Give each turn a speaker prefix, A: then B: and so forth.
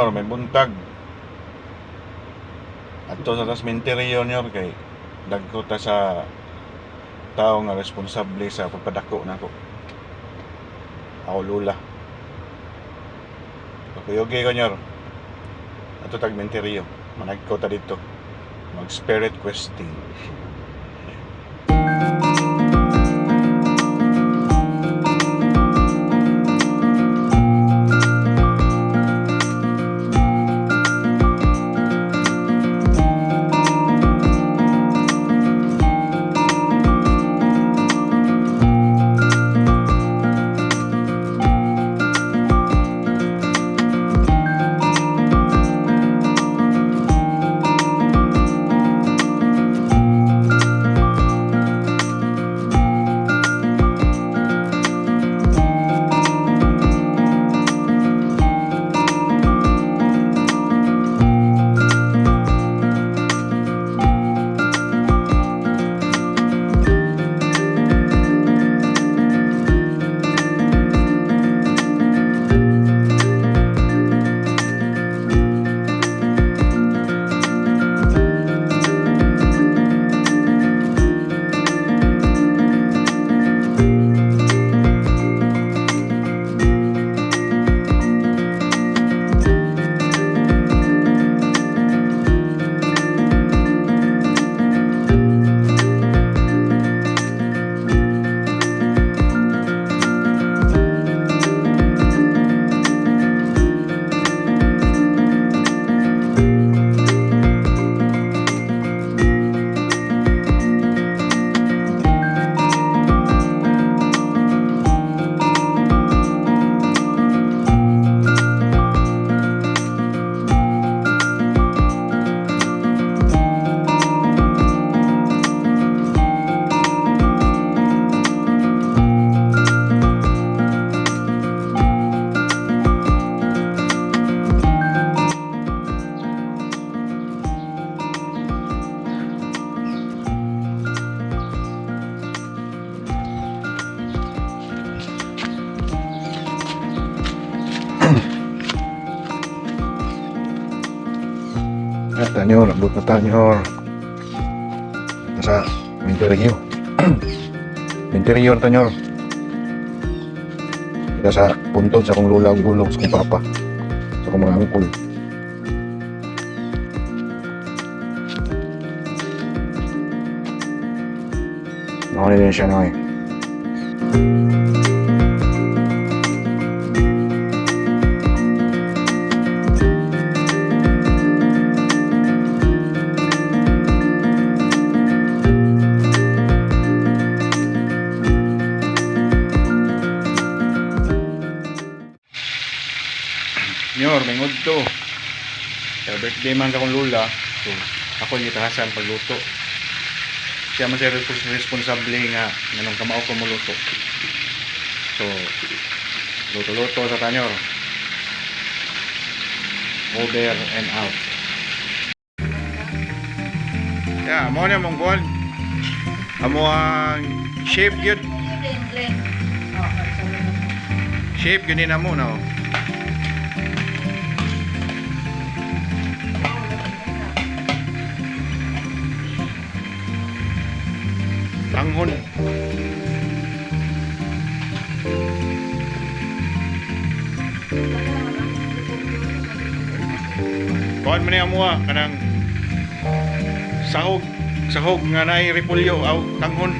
A: nyor, may buntag. Adto sa cemetery nyor kay dagko ta sa tao nga responsable sa pagpadako nako. Ako lula. Okay ko nyor. Adto tag cemetery. Managko ta dito. Mag spirit questing. Tanyor, abot na tanyor. Sa interior. Interior tanyor. Kita sa puntod sa kong lula gulong sa kong papa. Sa kong mga angkol. Nakali din siya na eh. Nyor, may ngudto. Sa birthday man sa kong lula, so ako yung itahasan pagluto. Siya man siya responsable nga nanong kamao ko muluto. So, luto-luto sa tanyor. Over and out. Yeah, amo niya mong kuhan. Amo ang shape yun. Shape yun din amo na. Tanghon. Kuhan mo niya mo kanang sahog nga naay repolyo aw tanghon.